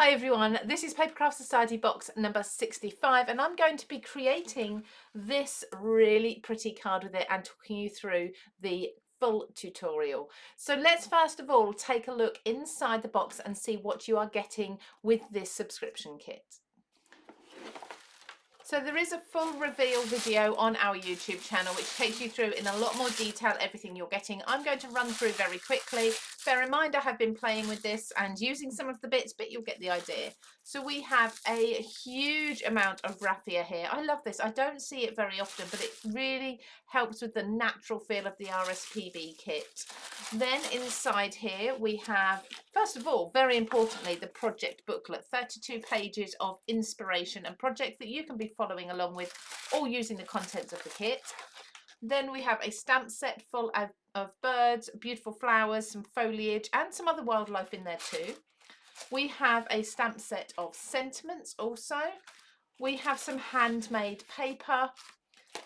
Hi everyone, this is Papercraft Society Box number 65 and I'm going to be creating this really pretty card with it and talking you through the full tutorial. So let's first of all take a look inside the box and see what you are getting with this subscription kit. So there is a full reveal video on our YouTube channel which takes you through in a lot more detail everything you're getting. I'm going to run through very quickly. Bear in mind I have been playing with this and using some of the bits, but you'll get the idea. So we have a huge amount of raffia here. I love this. I don't see it very often, but it really helps with the natural feel of the RSPB kit. Then inside here we have, first of all, very importantly, the project booklet, 32 pages of inspiration and projects that you can be following along with, all using the contents of the kit. Then we have a stamp set full of birds, beautiful flowers, some foliage and some other wildlife in there too. We have a stamp set of sentiments also. We have some handmade paper.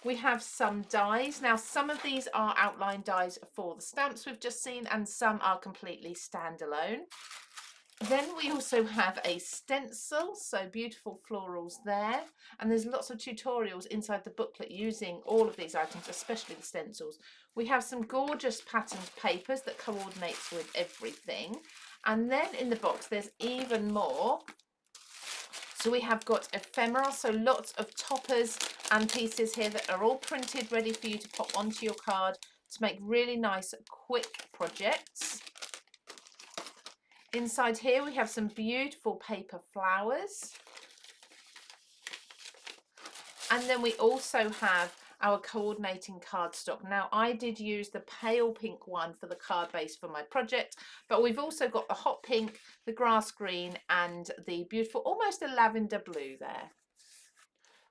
We have some dies. Now some of these are outline dies for the stamps we've just seen and some are completely standalone. Then we also have a stencil, so beautiful florals there, and there's lots of tutorials inside the booklet using all of these items, especially the stencils. We have some gorgeous patterned papers that coordinates with everything, and then in the box there's even more. So we have got ephemera, so lots of toppers and pieces here that are all printed ready for you to pop onto your card to make really nice quick projects. Inside here we have some beautiful paper flowers, and then we also have our coordinating cardstock. Now I did use the pale pink one for the card base for my project, but we've also got the hot pink, the grass green and the beautiful almost a lavender blue there.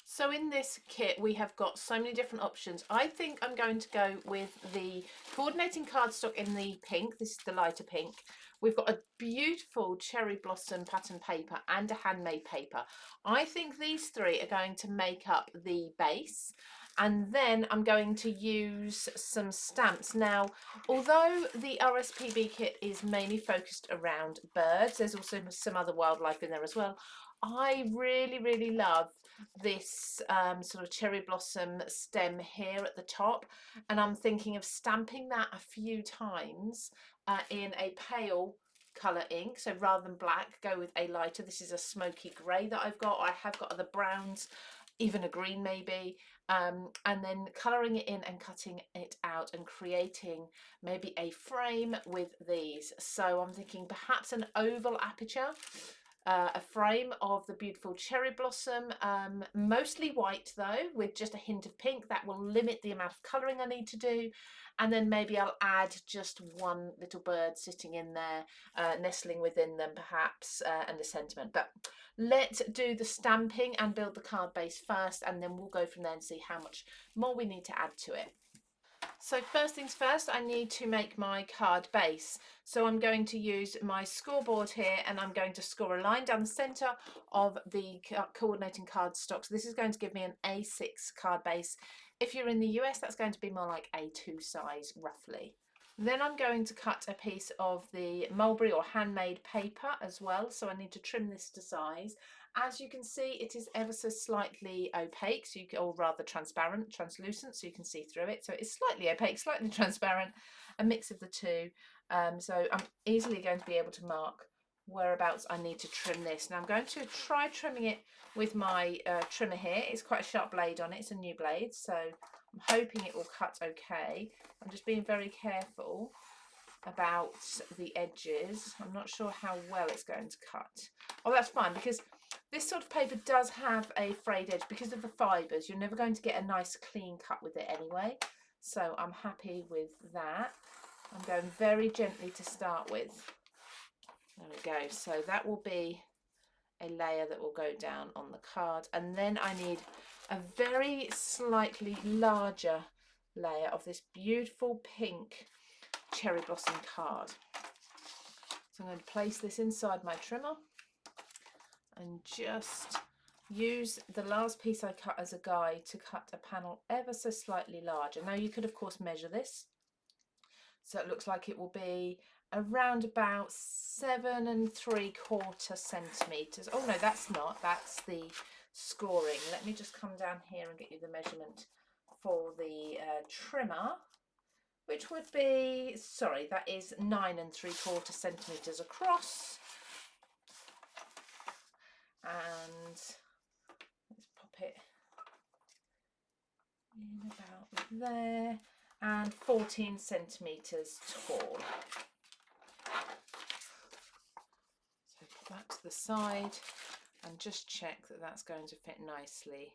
So in this kit we have got so many different options. I think I'm going to go with the coordinating cardstock in the pink. This is the lighter pink. We've got a beautiful cherry blossom pattern paper and a handmade paper. I think these three are going to make up the base, and then I'm going to use some stamps. Now although the RSPB kit is mainly focused around birds, there's also some other wildlife in there as well. I really love this sort of cherry blossom stem here at the top, and I'm thinking of stamping that a few times in a pale colour ink. So rather than black, go with a lighter. This is a smoky grey that I've got. I have got other browns, even a green maybe, and then colouring it in and cutting it out and creating maybe a frame with these. So I'm thinking perhaps an oval aperture, a frame of the beautiful cherry blossom, mostly white though, with just a hint of pink. That will limit the amount of colouring I need to do, and then maybe I'll add just one little bird sitting in there, nestling within them perhaps, and a sentiment. But let's do the stamping and build the card base first, and then we'll go from there and see how much more we need to add to it. So first things first, I need to make my card base. So I'm going to use my scoreboard here and I'm going to score a line down the centre of the coordinating cardstock. So this is going to give me an A6 card base. If you're in the US, that's going to be more like A2 size roughly. Then I'm going to cut a piece of the mulberry or handmade paper as well. So I need to trim this to size. As you can see, it is ever so slightly opaque, so or rather translucent, so you can see through it. So it's slightly opaque, slightly transparent, a mix of the two. So I'm easily going to be able to mark whereabouts I need to trim this. Now I'm going to try trimming it with my trimmer here. It's quite a sharp blade on it, it's a new blade, so I'm hoping it will cut okay. I'm just being very careful about the edges. I'm not sure how well it's going to cut. Oh, that's fine, because this sort of paper does have a frayed edge because of the fibres. You're never going to get a nice clean cut with it anyway. So I'm happy with that. I'm going very gently to start with. There we go. So that will be a layer that will go down on the card. And then I need a very slightly larger layer of this beautiful pink cherry blossom card. So I'm going to place this inside my trimmer and just use the last piece I cut as a guide to cut a panel ever so slightly larger. Now you could of course measure this, so it looks like it will be around about 7 3/4 centimetres. Oh no, that's not, that's the scoring. Let me just come down here and get you the measurement for the trimmer, which would be, sorry, that is 9 3/4 centimetres across. And let's pop it in about there, and 14 centimetres tall. So put that to the side and just check that that's going to fit nicely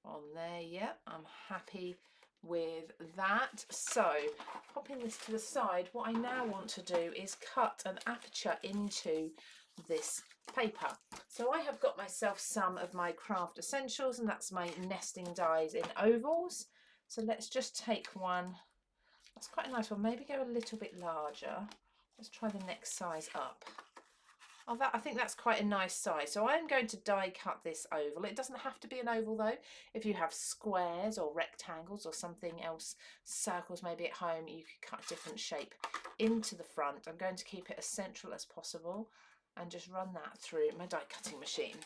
on there. Yep, I'm happy with that. So popping this to the side, what I now want to do is cut an aperture into this paper. So I have got myself some of my craft essentials, and that's my nesting dies in ovals. So let's just take one, that's quite a nice one, maybe go a little bit larger. Let's try the next size up. Oh, I think that's quite a nice size. So I'm going to die cut this oval. It doesn't have to be an oval though. If you have squares or rectangles or something else, circles maybe at home, you could cut a different shape into the front. I'm going to keep it as central as possible and just run that through my die cutting machine.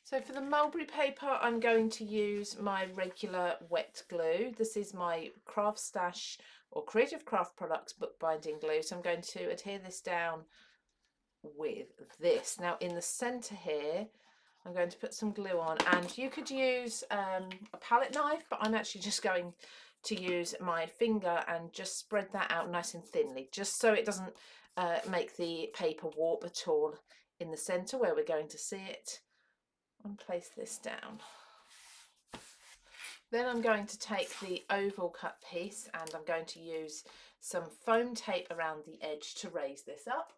So for the mulberry paper, I'm going to use my regular wet glue. This is my CraftStash or Creative Craft Products bookbinding glue. So I'm going to adhere this down with this. Now in the center here, I'm going to put some glue on, and you could use a palette knife, but I'm actually just going to use my finger and just spread that out nice and thinly, just so it doesn't make the paper warp at all in the center where we're going to see it, and place this down. Then I'm going to take the oval cut piece and I'm going to use some foam tape around the edge to raise this up.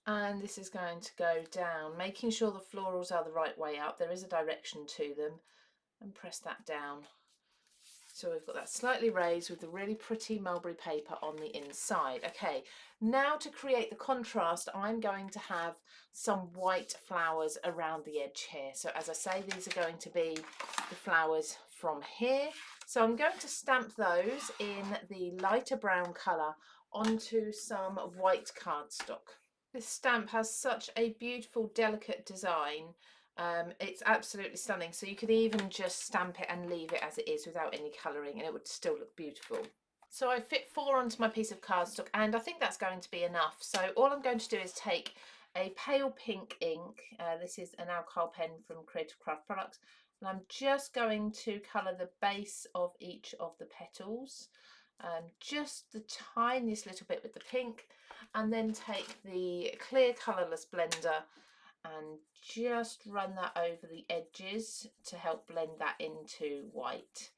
And this is going to go down, making sure the florals are the right way up. There is a direction to them, and press that down. So we've got that slightly raised with the really pretty mulberry paper on the inside. Okay, now to create the contrast, I'm going to have some white flowers around the edge here. So as I say, these are going to be the flowers from here. So I'm going to stamp those in the lighter brown colour onto some white cardstock. This stamp has such a beautiful, delicate design. It's absolutely stunning. So you could even just stamp it and leave it as it is without any colouring, and it would still look beautiful. So I fit 4 onto my piece of cardstock, and I think that's going to be enough. So all I'm going to do is take a pale pink ink. This is an alcohol pen from Creative Craft Products, and I'm just going to colour the base of each of the petals. Just the tiniest little bit with the pink, and then take the clear colourless blender and just run that over the edges to help blend that into white.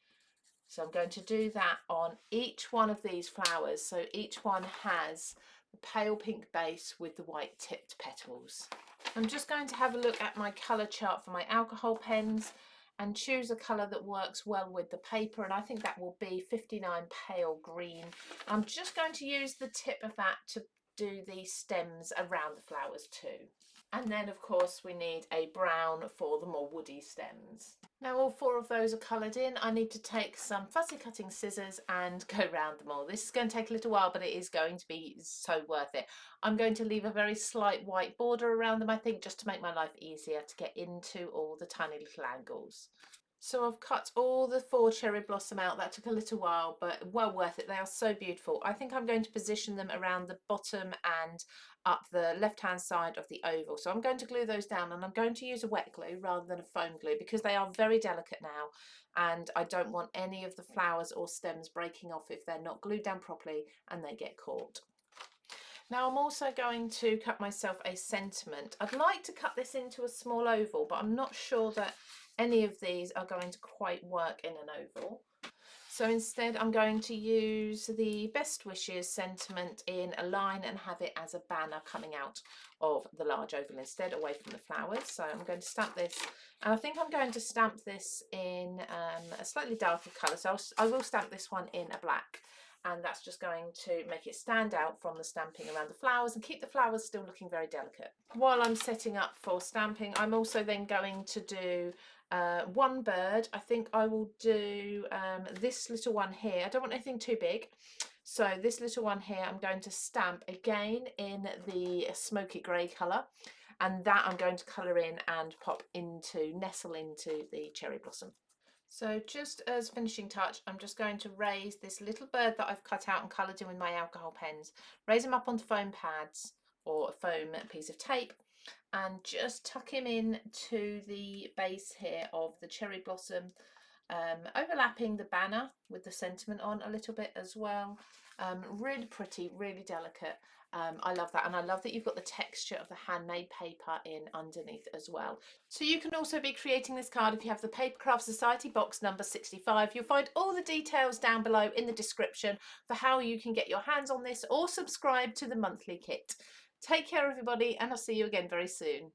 So I'm going to do that on each one of these flowers, so each one has the pale pink base with the white tipped petals. I'm just going to have a look at my colour chart for my alcohol pens and choose a colour that works well with the paper, and I think that will be 59 pale green. I'm just going to use the tip of that to do the stems around the flowers too. And then of course we need a brown for the more woody stems. Now all 4 of those are coloured in. I need to take some fussy cutting scissors and go round them all. This is going to take a little while, but it is going to be so worth it. I'm going to leave a very slight white border around them, I think, just to make my life easier to get into all the tiny little angles. So I've cut all the 4 cherry blossom out. That took a little while, but well worth it. They are so beautiful. I think I'm going to position them around the bottom and up the left hand side of the oval. So I'm going to glue those down, and I'm going to use a wet glue rather than a foam glue because they are very delicate now, and I don't want any of the flowers or stems breaking off if they're not glued down properly and they get caught. Now I'm also going to cut myself a sentiment. I'd like to cut this into a small oval, but I'm not sure that any of these are going to quite work in an oval. So instead I'm going to use the Best Wishes sentiment in a line and have it as a banner coming out of the large oval instead, away from the flowers. So I'm going to stamp this, and I think I'm going to stamp this in a slightly darker colour. So I will stamp this one in a black, and that's just going to make it stand out from the stamping around the flowers and keep the flowers still looking very delicate. While I'm setting up for stamping, I'm also then going to do one bird. I think I will do this little one here. I don't want anything too big, So this little one here, I'm going to stamp again in the smoky grey colour, and that I'm going to colour in and nestle into the cherry blossom. So just as finishing touch, I'm just going to raise this little bird that I've cut out and coloured in with my alcohol pens, raise him up onto foam pads or a foam piece of tape, and just tuck him in to the base here of the cherry blossom, overlapping the banner with the sentiment on a little bit as well. Really pretty, really delicate. I love that, and I love that you've got the texture of the handmade paper in underneath as well. So you can also be creating this card if you have the Papercraft Society Box number 65. You'll find all the details down below in the description for how you can get your hands on this or subscribe to the monthly kit. Take care everybody, and I'll see you again very soon.